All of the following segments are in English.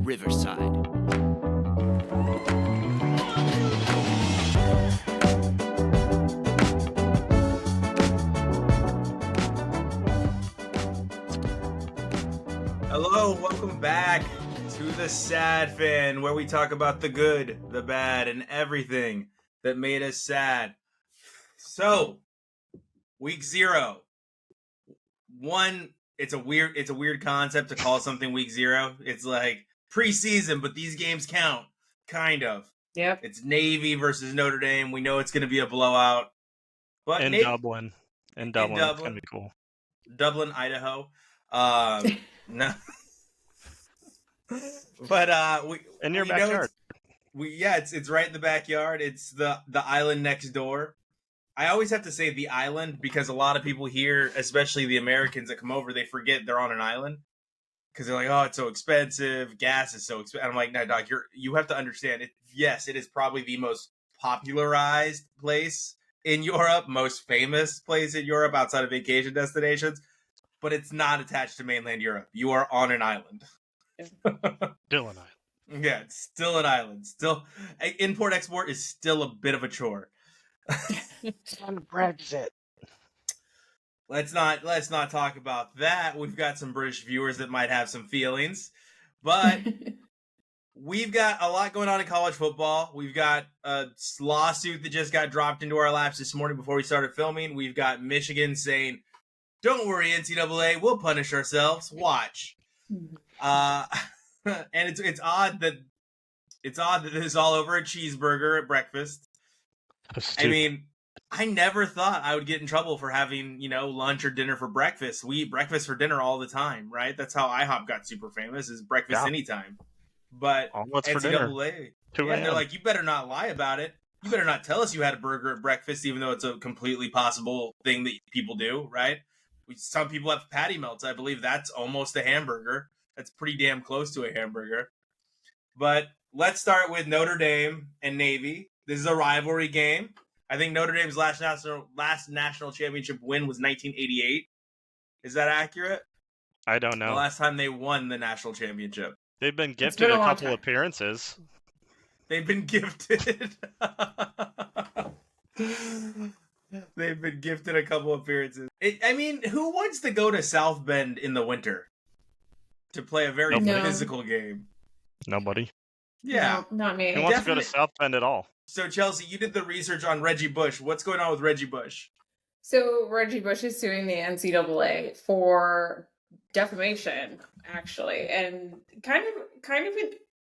Riverside. Hello, welcome back to TheSadFan, where we talk about the good, the bad, and everything that made us sad. So, week 0. It's a weird concept to call something week 0. It's like preseason, but these games count, kind of. Yep. It's Navy versus Notre Dame. We know it's going to be a blowout. But In Dublin, it's going to be cool. Dublin, Idaho. No. But in your backyard. It's right in the backyard. It's the island next door. I always have to say the island because a lot of people here, especially the Americans that come over, they forget they're on an island because they're like, "Oh, it's so expensive. Gas is so expensive." I'm like, "No, dog. You have to understand it. Yes, it is probably the most popularized place in Europe, most famous place in Europe outside of vacation destinations, but it's not attached to mainland Europe. You are on an island." Still an island. Yeah, it's still an island. Still, import-export is still a bit of a chore. On Brexit. Let's not talk about that. We've got some British viewers that might have some feelings, but we've got a lot going on in college football. We've got a lawsuit that just got dropped into our laps this morning before we started filming. We've got Michigan saying, "Don't worry, NCAA, we'll punish ourselves. Watch." And it's odd that this is all over a cheeseburger at breakfast. I mean, I never thought I would get in trouble for having, lunch or dinner for breakfast. We eat breakfast for dinner all the time, right? That's how IHOP got super famous, is breakfast anytime. But what's for NCAA, dinner? They're like, you better not lie about it. You better not tell us you had a burger at breakfast, even though it's a completely possible thing that people do, right? Some people have patty melts. I believe that's almost a hamburger. That's pretty damn close to a hamburger. But let's start with Notre Dame and Navy. This is a rivalry game. I think Notre Dame's last national championship win was 1988. Is that accurate? I don't know. The last time they won the national championship. They've been gifted a couple appearances. They've been gifted. They've been gifted a couple appearances. Who wants to go to South Bend in the winter to play a very physical game? Nobody. Yeah. No, not me. Who wants to go to South Bend at all? So, Chelsea, you did the research on Reggie Bush. What's going on with Reggie Bush? So, Reggie Bush is suing the NCAA for defamation, actually, and kind of an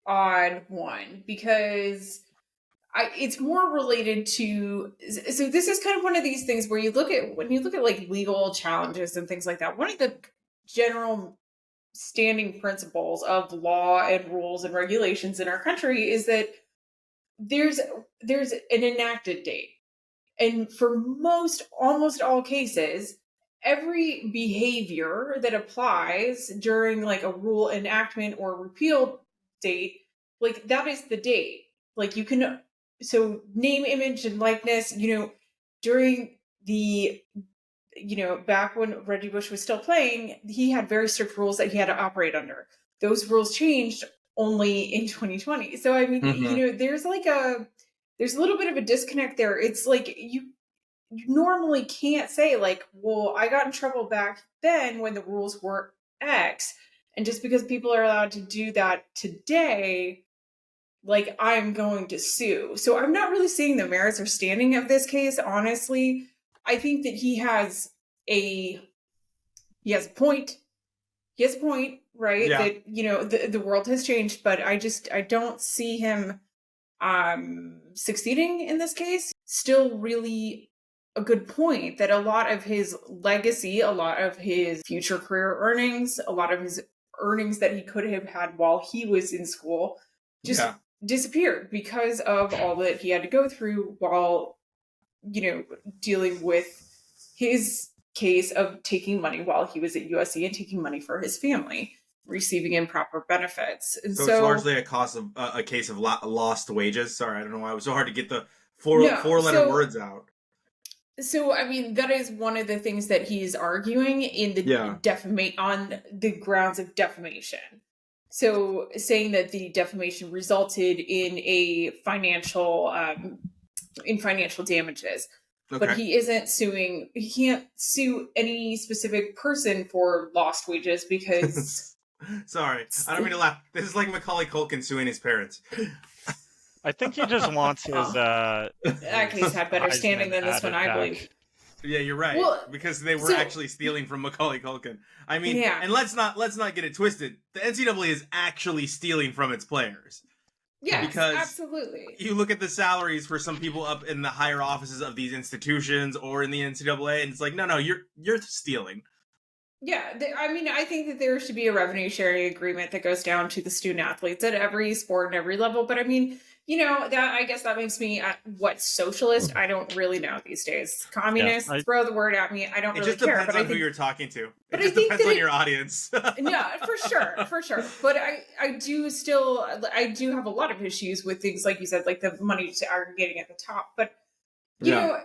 odd one because it's more related to. So, this is kind of one of these things where when you look at like legal challenges and things like that. One of the general standing principles of law and rules and regulations in our country is that there's an enacted date. And for almost all cases, every behavior that applies during like a rule enactment or repeal date, like that is the date. Like you can, so name, image, and likeness, during the, back when Reggie Bush was still playing, he had very strict rules that he had to operate under. Those rules changed only in 2020. So, there's a little bit of a disconnect there. It's like you normally can't say like, well, I got in trouble back then when the rules were X. And just because people are allowed to do that today, like I'm going to sue. So I'm not really seeing the merits or standing of this case. Honestly, I think that he has a point. He has a point, right? Yeah. That, the world has changed, but I don't see him succeeding in this case. Still really a good point that a lot of his legacy, a lot of his future career earnings, a lot of his earnings that he could have had while he was in school just disappeared because of all that he had to go through while, dealing with his case of taking money while he was at USC and taking money for his family, receiving improper benefits. And so it's largely a case of lost wages. Sorry, I don't know why it was so hard to get the four-letter words out. So, that is one of the things that he's arguing in the on the grounds of defamation. So saying that the defamation resulted in a financial damages. Okay. But he isn't suing. He can't sue any specific person for lost wages because. Sorry, I don't mean to laugh. This is like Macaulay Culkin suing his parents. I think he just wants his. That case had better standing than this one, I back. believe. Yeah, you're right. Well, because they were actually stealing from Macaulay Culkin. I mean, yeah. And let's not get it twisted. The NCAA is actually stealing from its players. Yes, because absolutely. You look at the salaries for some people up in the higher offices of these institutions or in the NCAA, and it's like, no, you're stealing. Yeah, I mean, I think that there should be a revenue sharing agreement that goes down to the student athletes at every sport and every level. But I mean, that I guess that makes me socialist. I don't really know these days. Communist, throw the word at me. I don't really care. It just depends on who you're talking to. But it just depends on your audience. Yeah, for sure. But I do have a lot of issues with things like you said, like the money just aggregating at the top. But you know.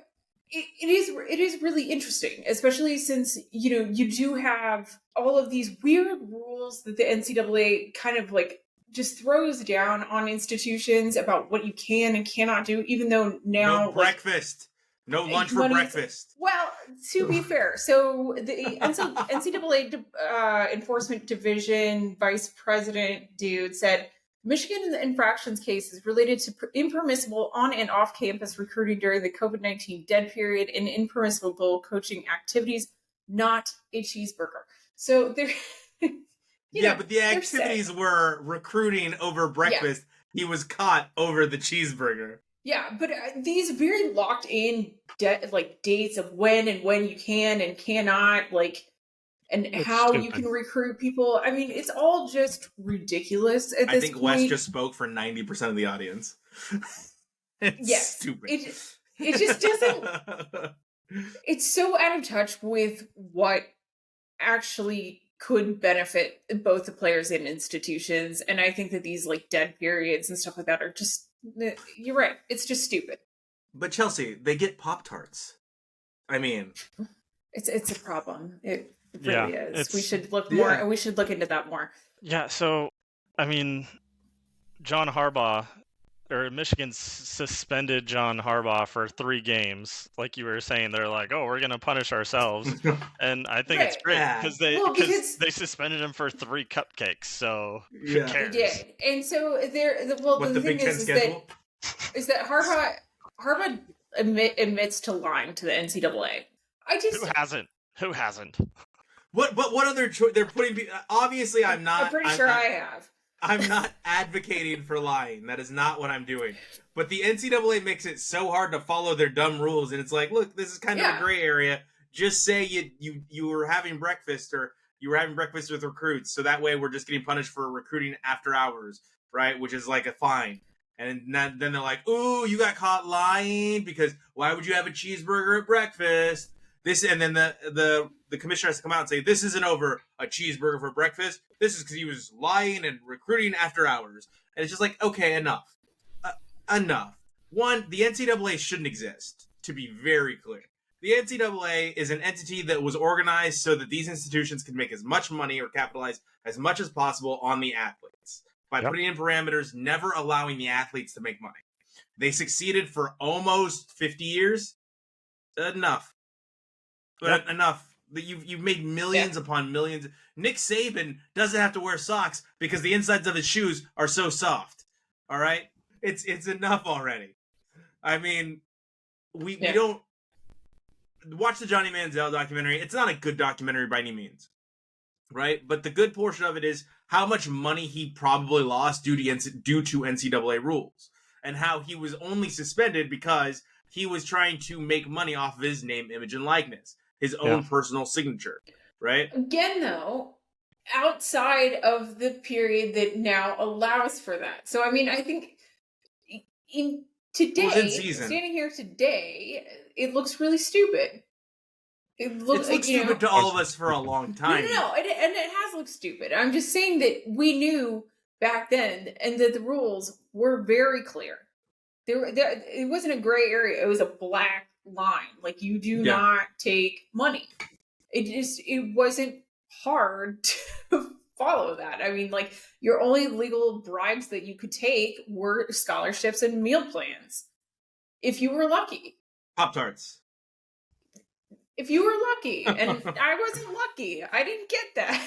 It is really interesting, especially since you do have all of these weird rules that the NCAA kind of like just throws down on institutions about what you can and cannot do, even though now no breakfast, no lunch for breakfast. Well, to be fair, so the NCAA Enforcement Division Vice President dude said Michigan's infractions case is related to impermissible on and off-campus recruiting during the COVID-19 dead period and impermissible coaching activities, not a cheeseburger. So there, but the activities were recruiting over breakfast. Yeah. He was caught over the cheeseburger. Yeah, but these very locked in dates of when you can and cannot and that's how stupid. You can recruit people. I mean, it's all just ridiculous at this point. I think Wes just spoke for 90% of the audience. It's stupid. It just doesn't... It's so out of touch with what actually could benefit both the players and institutions. And I think that these dead periods and stuff like that are just... You're right. It's just stupid. But Chelsea, they get Pop-Tarts. I mean... It's a problem. It really is. We should look more. We should look into that more. Yeah. So, I mean, Michigan suspended John Harbaugh for 3 games. Like you were saying, they're like, "Oh, we're gonna punish ourselves," and I think it's great because they suspended him for 3 cupcakes. So who cares? They did, and so the thing is that Harbaugh admits to lying to the NCAA. Who hasn't? What other choice they're putting? Obviously, I'm not. I'm pretty sure I have. I'm not advocating for lying. That is not what I'm doing. But the NCAA makes it so hard to follow their dumb rules, and it's like, look, this is kind of a gray area. Just say you were having breakfast or you were having breakfast with recruits, so that way we're just getting punished for recruiting after hours, right? Which is like a fine. And then they're like, ooh, you got caught lying because why would you have a cheeseburger at breakfast? And then the commissioner has to come out and say, this isn't over a cheeseburger for breakfast. This is because he was lying and recruiting after hours. And it's just like, okay, enough. Enough. One, the NCAA shouldn't exist, to be very clear. The NCAA is an entity that was organized so that these institutions can make as much money or capitalize as much as possible on the athletes by putting in parameters, never allowing the athletes to make money. They succeeded for almost 50 years. Enough. But enough. You've made millions upon millions. Nick Saban doesn't have to wear socks because the insides of his shoes are so soft. All right? It's enough already. I mean, we don't... Watch the Johnny Manziel documentary. It's not a good documentary by any means. Right? But the good portion of it is how much money he probably lost due to NCAA rules. And how he was only suspended because he was trying to make money off of his name, image, and likeness. His own personal signature, right? Again, though, outside of the period that now allows for that. So, I mean, I think standing here today, it looks really stupid. It looks stupid to all of us for a long time. No, and it has looked stupid. I'm just saying that we knew back then, and that the rules were very clear. It wasn't a gray area. It was a black line. Like, you do not take money. It wasn't hard to follow that. I mean, like, your only legal bribes that you could take were scholarships and meal plans. If you were lucky. Pop-Tarts. If you were lucky. And I wasn't lucky. I didn't get that.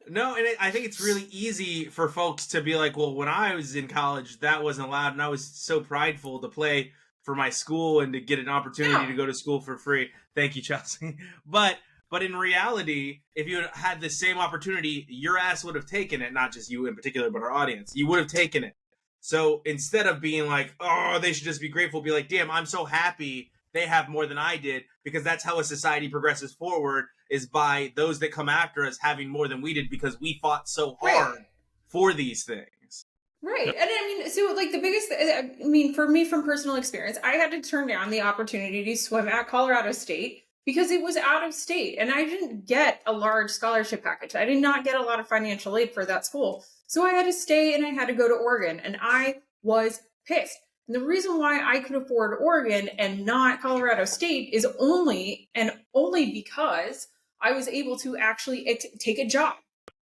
No, and I think it's really easy for folks to be like, well, when I was in college, that wasn't allowed, and I was so prideful to play for my school and to get an opportunity to go to school for free. Thank you, Chelsea. But in reality, if you had the same opportunity, your ass would have taken it, not just you in particular, but our audience. You would have taken it. So instead of being like, oh, they should just be grateful, be like, damn, I'm so happy they have more than I did, because that's how a society progresses forward, is by those that come after us having more than we did because we fought so hard for these things. Right. And I mean, so like the biggest, I mean, for me from personal experience, I had to turn down the opportunity to swim at Colorado State because it was out of state and I didn't get a large scholarship package. I did not get a lot of financial aid for that school. So I had to stay and I had to go to Oregon, and I was pissed. And the reason why I could afford Oregon and not Colorado State is only because I was able to actually take a job.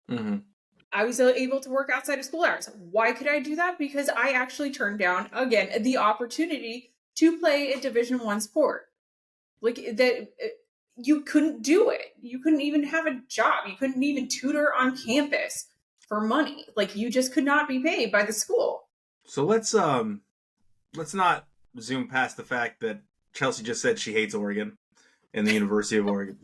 Mm-hmm. I was able to work outside of school hours. Why could I do that? Because I actually turned down, again, the opportunity to play a Division I sport. Like, that, you couldn't do it. You couldn't even have a job. You couldn't even tutor on campus for money. Like, you just could not be paid by the school. So let's not zoom past the fact that Chelsea just said she hates Oregon and the University of Oregon.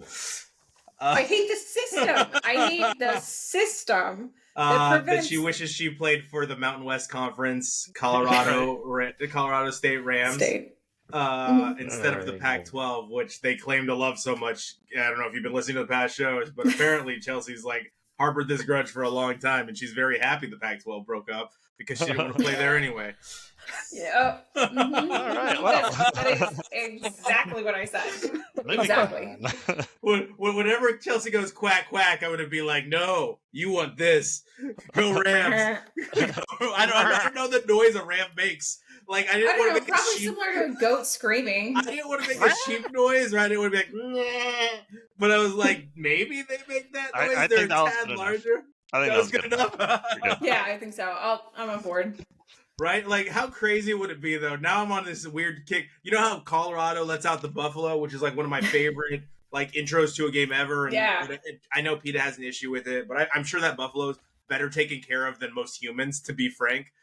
I hate the system. I hate the system that she wishes she played for the Mountain West Conference, Colorado State Rams, instead of the Pac-12, which they claim to love so much. I don't know if you've been listening to the past shows, but apparently Chelsea's like harbored this grudge for a long time, and she's very happy the Pac-12 broke up because she didn't want to play there anyway. Yeah. Mm-hmm. All right. Well, that is exactly what I said. Exactly. Whenever Chelsea goes quack quack, I would be like, "No, you want this? Go Rams!" I don't know the noise a ram makes. Like, I didn't want to make probably similar to a goat screaming. I didn't want to make a sheep noise, or I didn't want to be like, nah. But I was like, maybe they make that noise. They're a tad larger. I think that was good enough. Yeah, I think so. I'm on board. Right? Like, how crazy would it be, though? Now I'm on this weird kick. You know how Colorado lets out the buffalo, which is like one of my favorite like intros to a game ever. And I know PETA has an issue with it, but I'm sure that buffalo is better taken care of than most humans, to be frank.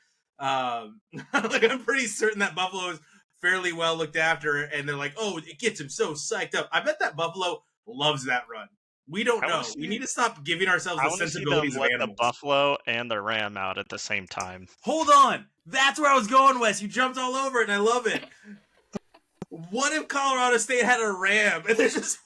Like, I'm pretty certain that buffalo is fairly well looked after, and they're like, oh, it gets him so psyched up. I bet that buffalo loves that run. We don't know. We need to stop giving ourselves the sensibilities of animals. The buffalo and the ram out at the same time. Hold on. That's where I was going, Wes. You jumped all over it, and I love it. What if Colorado State had a ram, and there's just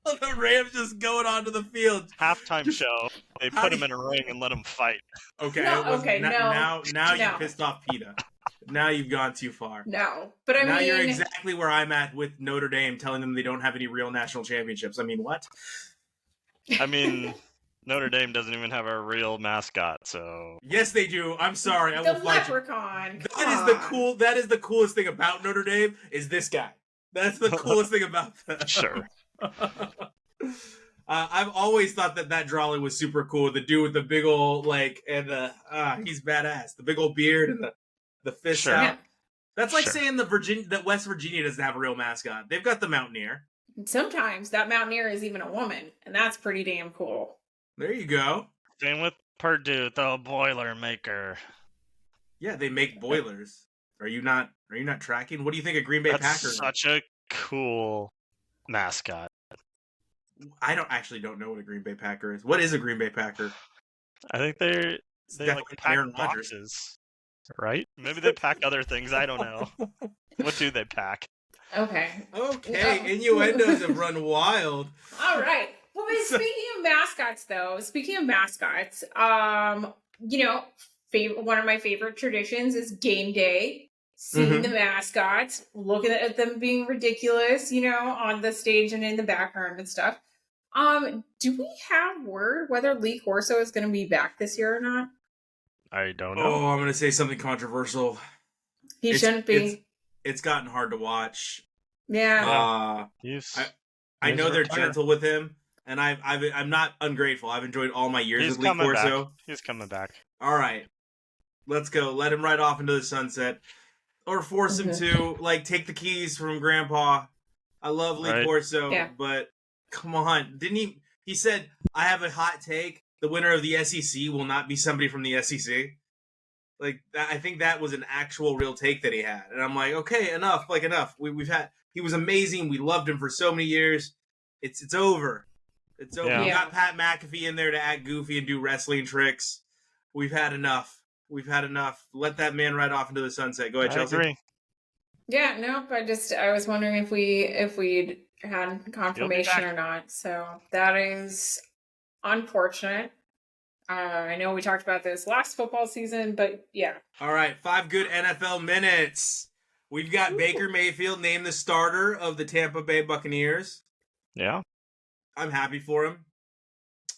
the Rams just going onto the field? Halftime show. They put him in a ring and let him fight. Okay. Now you pissed off PETA. Now you've gone too far. No, but I mean, you're exactly where I'm at with Notre Dame, telling them they don't have any real national championships. I mean, what? I mean, Notre Dame doesn't even have a real mascot, so... Yes, they do. I'm sorry. I will fight you. Leprechaun. That is the coolest thing about Notre Dame, is this guy. That's the coolest thing about that. Sure. I've always thought that drawing was super cool. The dude with the big old, like, and he's badass. The big old beard and the fist out. That's like saying that West Virginia doesn't have a real mascot. They've got the Mountaineer. Sometimes that Mountaineer is even a woman, and that's pretty damn cool. There you go. Same with Purdue, the Boilermaker. Yeah, they make boilers. Are you not tracking? What do you think of Green Bay Packers? Such a cool mascot. I don't know what a Green Bay Packer is. What is a Green Bay Packer? I think they like pack boxes, right? Maybe they pack other things. I don't know. What do they pack? Okay. Innuendos have run wild. All right. Well, speaking of mascots, one of my favorite traditions is game day. Seeing the mascots, looking at them being ridiculous, on the stage and in the background and stuff. Do we have word whether Lee Corso is going to be back this year or not? I don't know. Oh, I'm going to say something controversial. He shouldn't be. It's gotten hard to watch. Yeah. I know they're gentle with him, and I'm not ungrateful. I've enjoyed all my years He's with Lee Corso. He's coming back. All right, let's go. Let him ride off into the sunset, or force him to take the keys from Grandpa. I love Lee Corso, but come on, didn't he? He said, "I have a hot take. The winner of the SEC will not be somebody from the SEC." I think that was an actual real take that he had, and I'm like, okay, enough. He was amazing. We loved him for so many years. It's over. It's over. We got Pat McAfee in there to act goofy and do wrestling tricks. We've had enough. Let that man ride off into the sunset. Go ahead, Chelsea. I agree. Yeah, nope. I was wondering if we'd had confirmation or not. So that is unfortunate. I know we talked about this last football season, but yeah. All right, 5 good NFL minutes. We've got Baker Mayfield named the starter of the Tampa Bay Buccaneers. Yeah. I'm happy for him.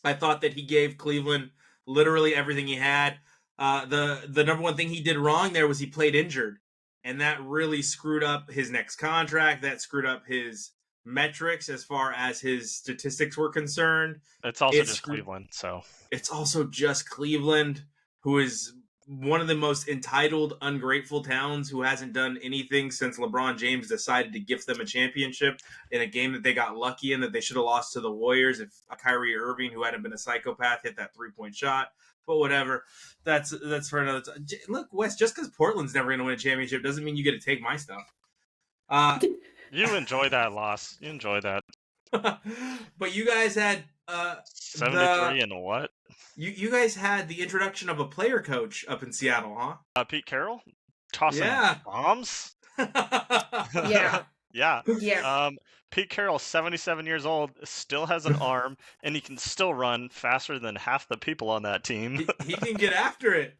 I thought that he gave Cleveland literally everything he had. The number one thing he did wrong there was he played injured. And that really screwed up his next contract. That screwed up his metrics as far as his statistics were concerned. It's also just Cleveland, so. It's also just Cleveland, who is one of the most entitled, ungrateful towns who hasn't done anything since LeBron James decided to gift them a championship in a game that they got lucky in, that they should have lost to the Warriors if Kyrie Irving, who hadn't been a psychopath, hit that 3-point shot. But whatever. That's for another time. Look, Wes, just because Portland's never going to win a championship doesn't mean you get to take my stuff. You enjoy that loss. You enjoy that. But you guys had 73 and what? You guys had the introduction of a player coach up in Seattle, huh? Pete Carroll tossing bombs. Yeah. Yeah. Pete Carroll, 77 years old, still has an arm, and he can still run faster than half the people on that team. He can get after it.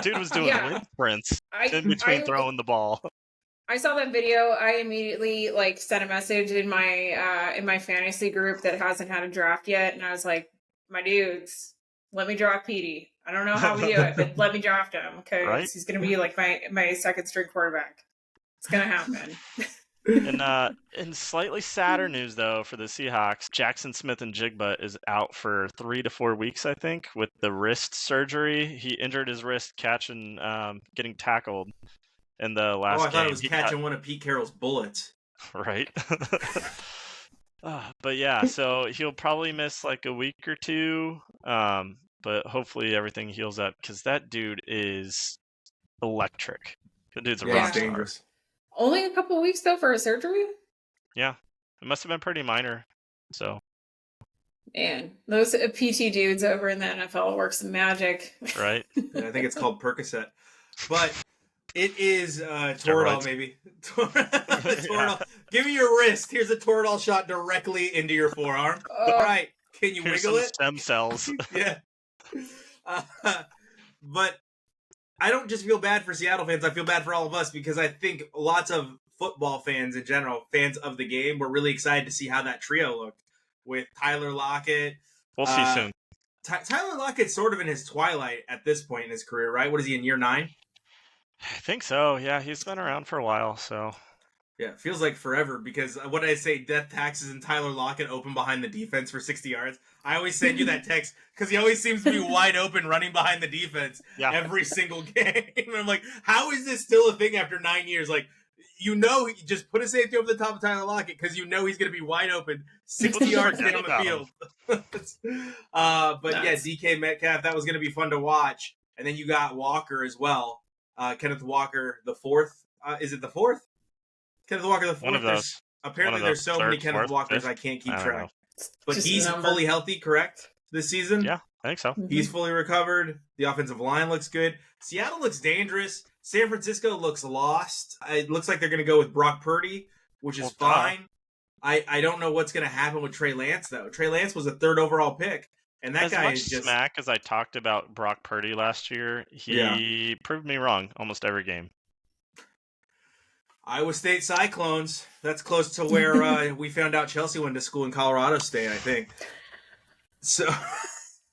Dude was doing wind sprints in between throwing the ball. I saw that video. I immediately sent a message in my fantasy group that hasn't had a draft yet, and I was like, "My dudes, let me draft Petey. I don't know how we do it, but let me draft him because he's gonna be my second string quarterback. It's gonna happen." And in slightly sadder news, though, for the Seahawks, Jackson Smith-Njigba is out for 3 to 4 weeks, I think, with the wrist surgery. He injured his wrist getting tackled in the last game. I thought it was catching one of Pete Carroll's bullets. Right. But yeah, so he'll probably miss a week or two, but hopefully everything heals up, because that dude is electric. That dude's a rock star. Dangerous. Only a couple of weeks, though, for a surgery? Yeah. It must have been pretty minor. So. Man, those PT dudes over in the NFL work some magic. Right. I think it's called Percocet. But it is Toradol, maybe. Toradol. Give me your wrist. Here's a Toradol shot directly into your forearm. All right. Can you wiggle it? Stem cells. Yeah. But I don't just feel bad for Seattle fans. I feel bad for all of us, because I think lots of football fans in general, fans of the game, were really excited to see how that trio looked with Tyler Lockett. We'll see soon. Tyler Lockett's sort of in his twilight at this point in his career, right? What is he, in year 9? I think so. Yeah, he's been around for a while, so. Yeah, it feels like forever, because what did I say? Death taxes and Tyler Lockett open behind the defense for 60 yards. I always send you that text because he always seems to be wide open running behind the defense every single game. And I'm like, how is this still a thing after 9 years? You just put a safety over the top of Tyler Lockett because he's going to be wide open 60 yards down the field. But yeah, DK Metcalf, that was going to be fun to watch. And then you got Walker as well. Kenneth Walker the fourth. Is it the fourth? Kenneth Walker the fourth. One of those. Apparently there's so many Kenneth Walkers I can't keep track. But he's fully healthy, correct, this season? Yeah, I think so. He's fully recovered. The offensive line looks good. Seattle looks dangerous. San Francisco looks lost. It looks like they're going to go with Brock Purdy, which is fine. I don't know what's going to happen with Trey Lance, though. Trey Lance was a 3rd overall pick, and that guy is just... smack as I talked about Brock Purdy last year, he proved me wrong almost every game. Iowa State Cyclones. That's close to where we found out Chelsea went to school in Colorado State, I think. So,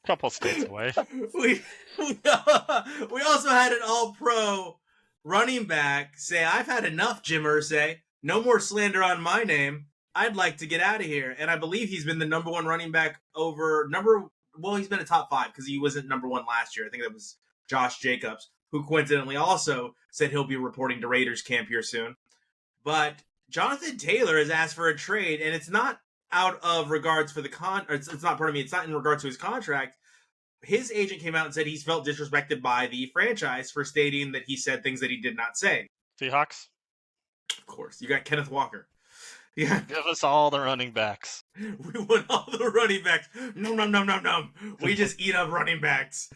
couple states away. We also had an all-pro running back say, "I've had enough, Jim Irsay. No more slander on my name. I'd like to get out of here. And I believe he's been the number one running back he's been a top 5 because he wasn't number 1 last year. I think that was Josh Jacobs, who coincidentally also said he'll be reporting to Raiders camp here soon. But Jonathan Taylor has asked for a trade, and it's not out of regards for the it's not in regards to his contract. His agent came out and said he's felt disrespected by the franchise for stating that he said things that he did not say. Seahawks? Of course. You got Kenneth Walker. Yeah. Give us all the running backs. We want all the running backs. No. We just eat up running backs.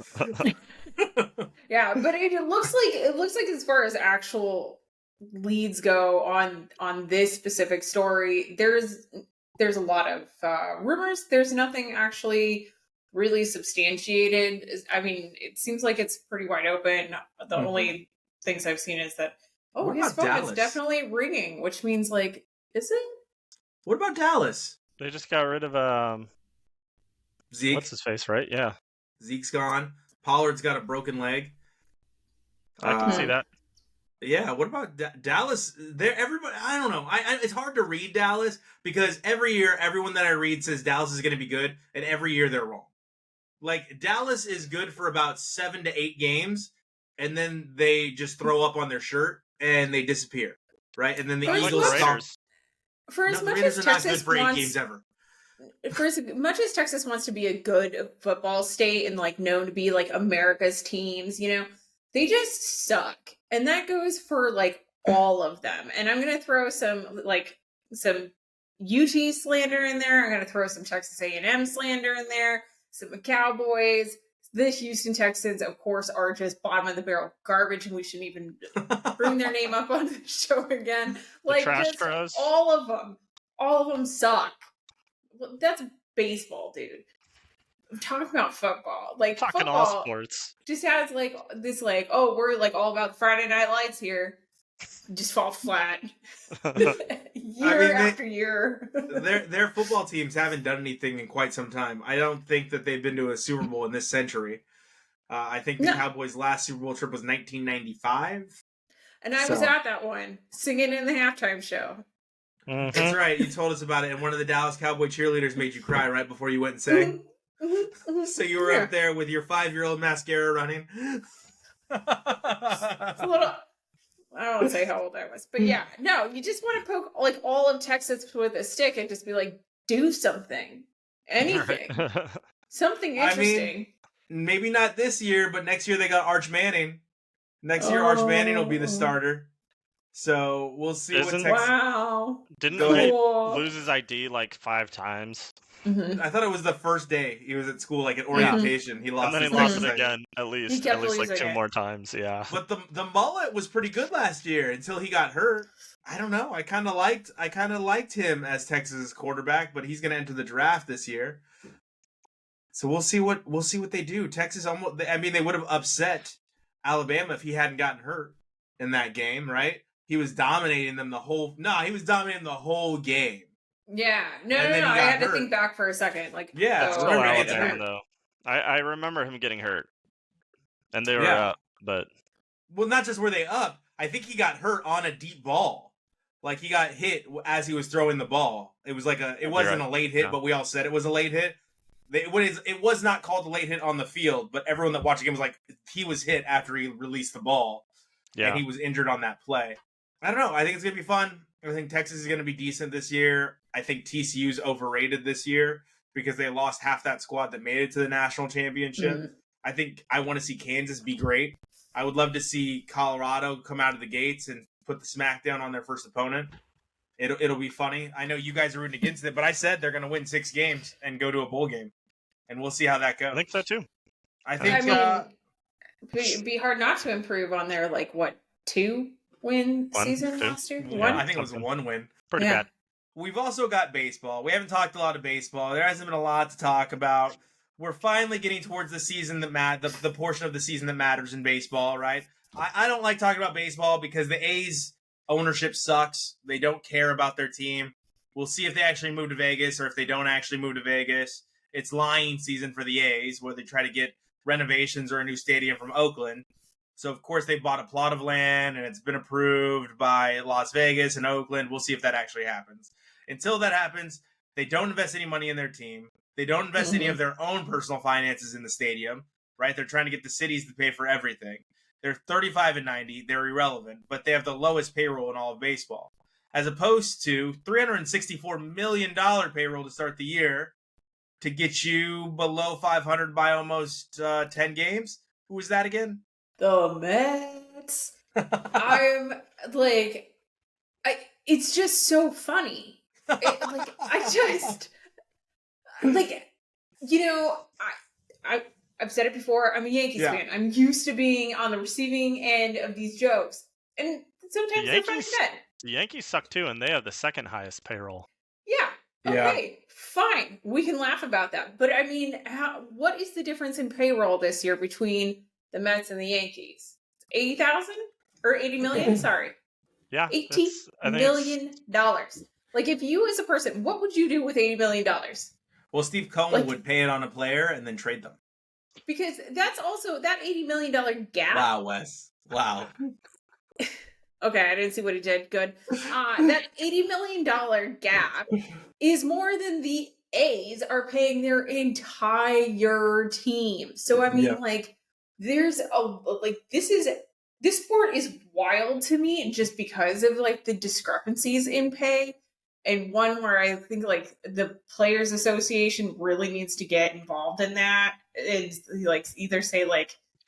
Yeah, but it looks like as far as actual leads go on this specific story, there's a lot of rumors. There's nothing actually really substantiated. I mean, it seems like it's pretty wide open. The only things I've seen is that his phone Dallas? is definitely ringing, which means like, is it? What about Dallas? They just got rid of Zeke. What's his face, right? Yeah. Zeke's gone. Pollard's got a broken leg. I can see that. Yeah, what about Dallas? Everybody, I don't know. It's hard to read Dallas because every year, everyone that I read says Dallas is going to be good, and every year they're wrong. Like, Dallas is good for about 7 to 8 games, and then they just throw up on their shirt, and they disappear, right? And then the Eagles stop. For as much as Texas wants to be a good football state and like known to be like America's teams, you know, they just suck. And that goes for like all of them. And I'm going to throw some UT slander in there. I'm going to throw some Texas A&M slander in there, some Cowboys. The Houston Texans, of course, are just bottom of the barrel garbage, and we shouldn't even bring their name up on the show again. Like, just Bros. all of them suck. That's baseball, dude. I'm talking about football. Like, talking football all sports. Just has like this, like, oh, we're like all about Friday Night Lights here. Just fall flat. After year. Their football teams haven't done anything in quite some time. I don't think that they've been to a Super Bowl in this century. I think the Cowboys' last Super Bowl trip was 1995. And I was at that one, singing in the halftime show. Mm-hmm. That's right. You told us about it, and one of the Dallas Cowboy cheerleaders made you cry right before you went and sang. So you were up there with your 5-year-old mascara running. It's a little... I don't want to say how old I was, but yeah, no, you just want to poke like all of Texas with a stick and just be like, do something, anything, something interesting. I mean, maybe not this year, but next year they got Arch Manning. Next year, Arch Manning will be the starter. So we'll see what Texas. Wow! Didn't he lose his ID like 5 times? Mm-hmm. I thought it was the first day he was at school, like at orientation. He lost. And then he lost it again, at least like 2 more times. Yeah. But the mullet was pretty good last year until he got hurt. I don't know. I kind of liked him as Texas's quarterback, but he's going to enter the draft this year. So we'll see what they do. Texas they would have upset Alabama if he hadn't gotten hurt in that game, right? He was dominating them the whole game. Yeah, no. I had to think back for a second. Like, Alabama, though. I remember him getting hurt, and they were up, but not just were they up. I think he got hurt on a deep ball. Like he got hit as he was throwing the ball. It was like it wasn't a late hit, but we all said it was a late hit. It was not called a late hit on the field, but everyone that watched the game was like, he was hit after he released the ball, and he was injured on that play. I don't know. I think it's gonna be fun. I think Texas is going to be decent this year. I think TCU's overrated this year because they lost half that squad that made it to the national championship. Mm-hmm. I want to see Kansas be great. I would love to see Colorado come out of the gates and put the smackdown on their first opponent. It'll be funny. I know you guys are rooting against it, but I said they're going to win 6 games and go to a bowl game, and we'll see how that goes. I think so too. It'd be hard not to improve on their 2-win season last year. Yeah, I think it was 1 win. Pretty bad. We've also got baseball. We haven't talked a lot of baseball. There hasn't been a lot to talk about. We're finally getting towards the season the portion of the season that matters in baseball, right? I don't like talking about baseball because the A's ownership sucks. They don't care about their team. We'll see if they actually move to Vegas or if they don't actually move to Vegas. It's lying season for the A's where they try to get renovations or a new stadium from Oakland. So, of course, they bought a plot of land, and it's been approved by Las Vegas and Oakland. We'll see if that actually happens. Until that happens, they don't invest any money in their team. They don't invest any of their own personal finances in the stadium, right? They're trying to get the cities to pay for everything. They're 35-90. They're irrelevant, but they have the lowest payroll in all of baseball, as opposed to $364 million payroll to start the year to get you below 500 by almost 10 games. Who was that again? The Mets. I'm like, it's just so funny. I've said it before. I'm a Yankees fan. I'm used to being on the receiving end of these jokes, and sometimes they're funny. The Yankees suck too, and they have the second highest payroll. Yeah. Okay. Fine. We can laugh about that, but I mean, what is the difference in payroll this year between the Mets and the Yankees? 80,000 or 80 million? Sorry. Yeah. $80 million. Like, if you as a person, what would you do with $80 million? Well, Steve Cohen would pay it on a player and then trade them. Because that's also that $80 million gap. Wow, Wes. Wow. Okay, I didn't see what he did. Good. That $80 million gap is more than the A's are paying their entire team. So, I mean, there's this sport is wild to me, and just because of the discrepancies in pay, and one where I think the Players Association really needs to get involved in that, and either say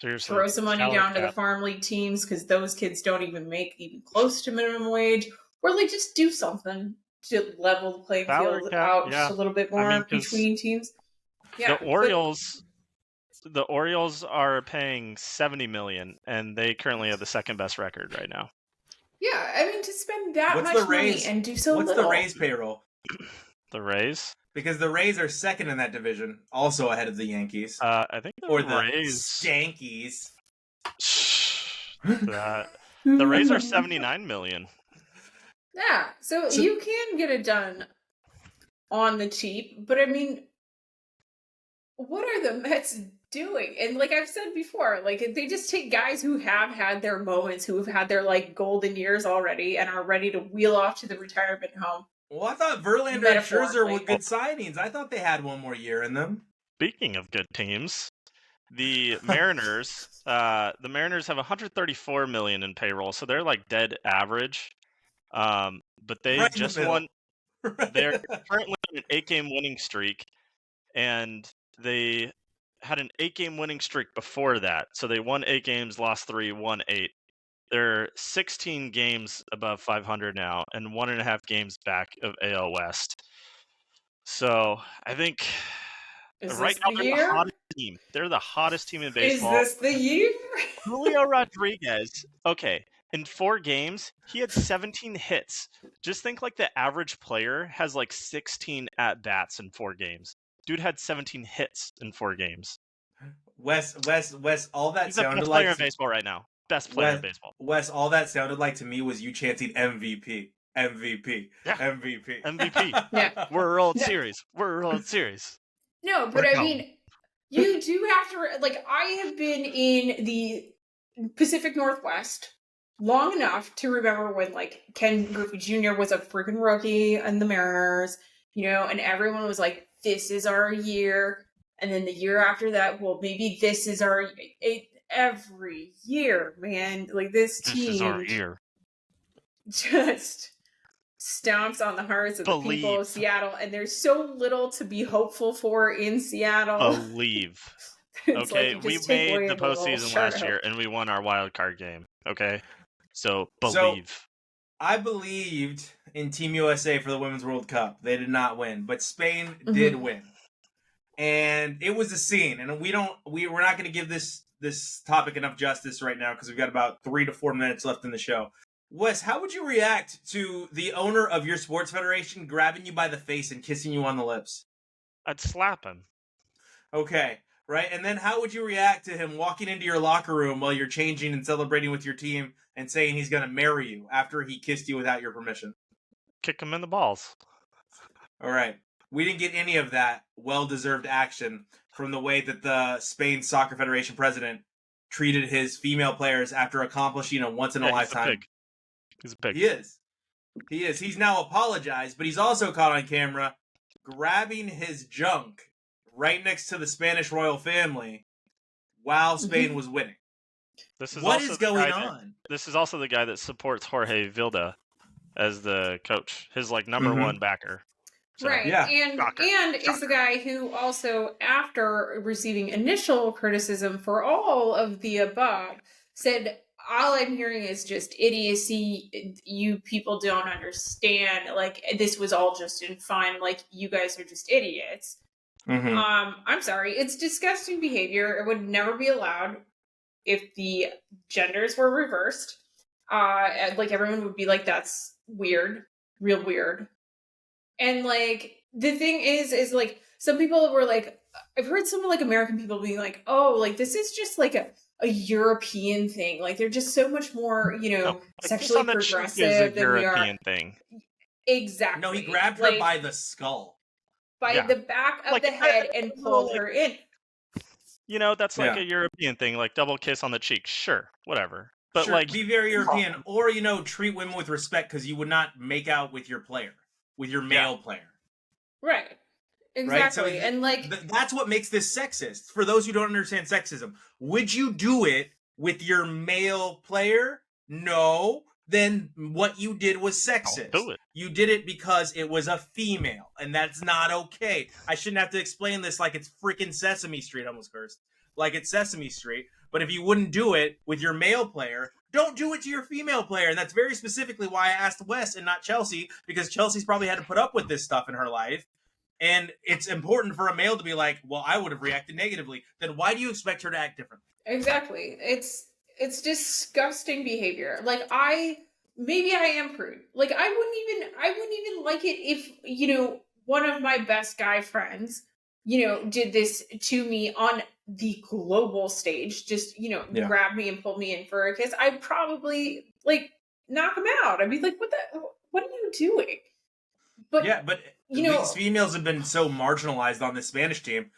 seriously, throw some money down to the farm league teams because those kids don't even make even close to minimum wage, or just do something to level the playing field out just a little bit more between teams. Yeah, the Orioles are paying $70 million, and they currently have the second best record right now. Yeah, I mean, to spend that much money and do so little. What's the Rays payroll? The Rays? Because the Rays are second in that division, also ahead of the Yankees. I think the Rays... Stankies. The Rays are $79 million. Yeah, so you can get it done on the cheap, but I mean, what are the Mets doing? And I've said before, they just take guys who have had their moments, who have had their golden years already, and are ready to wheel off to the retirement home. Well, I thought Verlander and Scherzer were good signings. I thought they had one more year in them. Speaking of good teams, the Mariners, have $134 million in payroll, so they're dead average. But they just won. They're currently on an 8-game winning streak, and they had an 8-game winning streak before that. So they won 8 games, lost 3, won 8. They're 16 games above 500 now, and 1.5 games back of AL West. So I think right now they're the hottest team. They're the hottest team in baseball. Is this the year? Julio Rodriguez. Okay. In 4 games, he had 17 hits. Just think the average player has 16 at-bats in 4 games. Dude had 17 hits in 4 games. Wes, all that He's sounded the best player in baseball right now. Best player in baseball. Wes, all that sounded like to me was you chanting MVP. MVP. Yeah. MVP. MVP. Yeah. We're World Series. We're World Series. No, but I mean, you do have to, I have been in the Pacific Northwest long enough to remember when Ken Griffey Jr. was a freaking rookie in the Mariners, and everyone was like, this is our year. And then the year after that, well, maybe this is our every year, man. This team is our year. Just stomps on the hearts of the people of Seattle, and there's so little to be hopeful for in Seattle. Believe. Okay, we made the postseason last year, and we won our wild card game. Okay, so believe. So, I believed in Team USA for the Women's World Cup. They did not win, but Spain did win. And it was a scene, and we're not going to give this topic enough justice right now because we've got about 3 to 4 minutes left in the show. Wes, how would you react to the owner of your sports federation grabbing you by the face and kissing you on the lips? I'd slap him. Okay, right? And then how would you react to him walking into your locker room while you're changing and celebrating with your team and saying he's going to marry you after he kissed you without your permission? Kick him in the balls. All right. We didn't get any of that well-deserved action from the way that the Spain Soccer Federation president treated his female players after accomplishing a once-in-a-lifetime. He's a pig. He is. He is. He's now apologized, but he's also caught on camera grabbing his junk right next to the Spanish royal family while Spain was winning. What is going on? This is also the guy that supports Jorge Vilda as the coach, his number one backer. So, right, yeah. and is the guy who also, after receiving initial criticism for all of the above, said, all I'm hearing is just idiocy. You people don't understand. This was all just in fun. You guys are just idiots. I'm sorry. It's disgusting behavior. It would never be allowed if the genders were reversed. Everyone would be like, that's weird. Real weird. And the thing is some people were I've heard some American people being oh, this is just a European thing. They're just so much more, sexually progressive than we are. European thing. Exactly. No, he grabbed her by the skull. By the back of the head and pulled her in. That's a European thing, double kiss on the cheek. Sure, whatever. But sure, be very European, or treat women with respect because you would not make out with your player. With your male player. Right. Exactly. Right? So that's what makes this sexist. For those who don't understand sexism, would you do it with your male player? No. Then what you did was sexist. Don't do it. You did it because it was a female, and that's not okay. I shouldn't have to explain this like it's freaking Sesame Street. I almost cursed. Like it's Sesame Street. But if you wouldn't do it with your male player, don't do it to your female player. And that's very specifically why I asked Wes and not Chelsea, because Chelsea's probably had to put up with this stuff in her life. And it's important for a male to be like, well, I would have reacted negatively. Then why do you expect her to act differently? Exactly. It's disgusting behavior. Maybe I am prude. I wouldn't even like it if, one of my best guy friends, did this to me on the global stage, just, grab me and pull me in for a kiss. I'd probably knock him out. I'd be like, what are you doing? But these females have been so marginalized on this Spanish team.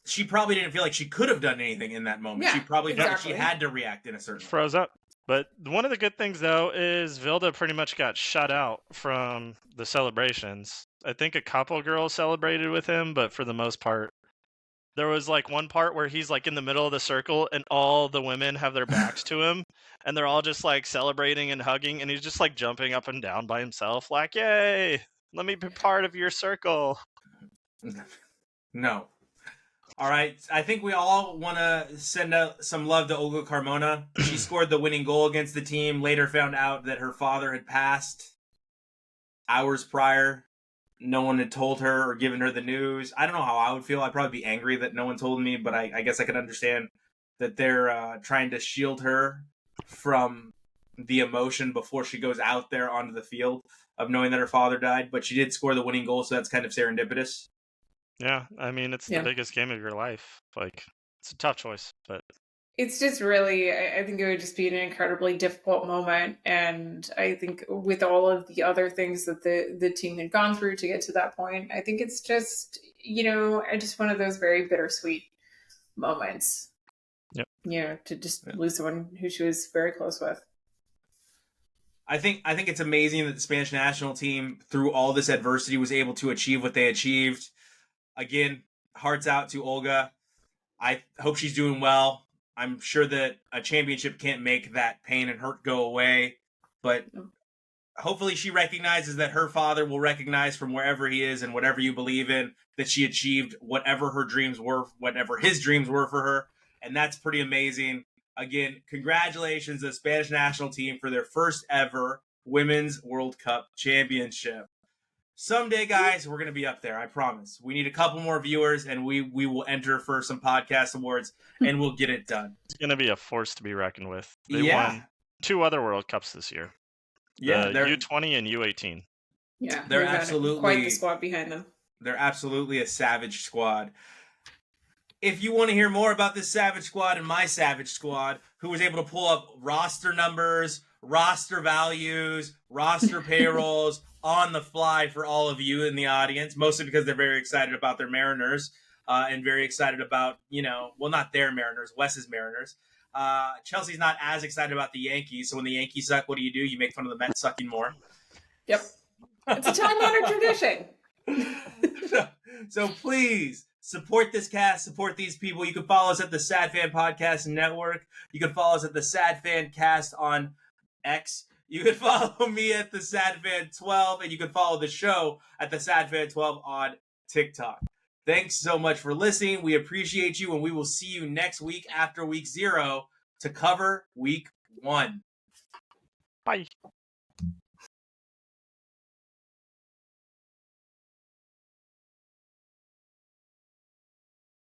She probably didn't feel like she could have done anything in that moment. She probably felt like she had to react in a certain way. Froze up. But one of the good things, though, is Vilda pretty much got shut out from the celebrations. I think a couple girls celebrated with him, but for the most part, there was one part where he's in the middle of the circle and all the women have their backs to him and they're all just celebrating and hugging, and he's just jumping up and down by himself yay, let me be part of your circle. No. All right, I think we all want to send out some love to Olga Carmona. She scored the winning goal against the team, later found out that her father had passed hours prior. No one had told her or given her the news. I don't know how I would feel. I'd probably be angry that no one told me, but I guess I could understand that they're trying to shield her from the emotion before she goes out there onto the field of knowing that her father died. But she did score the winning goal, so that's kind of serendipitous. Yeah, I mean, it's the biggest game of your life. It's a tough choice, but it's just really, I think it would just be an incredibly difficult moment. And I think with all of the other things that the team had gone through to get to that point, I think it's just, just one of those very bittersweet moments. Yep. To just lose someone who she was very close with. I think it's amazing that the Spanish national team, through all this adversity, was able to achieve what they achieved. Again, hearts out to Olga. I hope she's doing well. I'm sure that a championship can't make that pain and hurt go away, but hopefully she recognizes that her father will recognize from wherever he is and whatever you believe in, that she achieved whatever her dreams were, whatever his dreams were for her, and that's pretty amazing. Again, congratulations to the Spanish national team for their first ever Women's World Cup championship. Someday, guys, we're going to be up there, I promise. We need a couple more viewers, and we will enter for some podcast awards, and we'll get it done. It's going to be a force to be reckoned with. They won 2 other World Cups this year. Yeah, they're U20 and U18. Yeah, they're absolutely quite the squad behind them. They're absolutely a savage squad. If you want to hear more about this savage squad and my savage squad, who was able to pull up roster numbers, roster values, roster payrolls on the fly for all of you in the audience, mostly because they're very excited about their Mariners and very excited about, not their Mariners, Wes's Mariners. Chelsea's not as excited about the Yankees, so when the Yankees suck, what do? You make fun of the Mets sucking more. Yep. It's a time-honored tradition. So please support this cast, support these people. You can follow us at the SadFan Podcast Network. You can follow us at the SadFan Cast on X. You can follow me at the SadFan12, and you can follow the show at the SadFan12 on TikTok. Thanks so much for listening. We appreciate you, and we will see you next week after week 0 to cover week 1. Bye.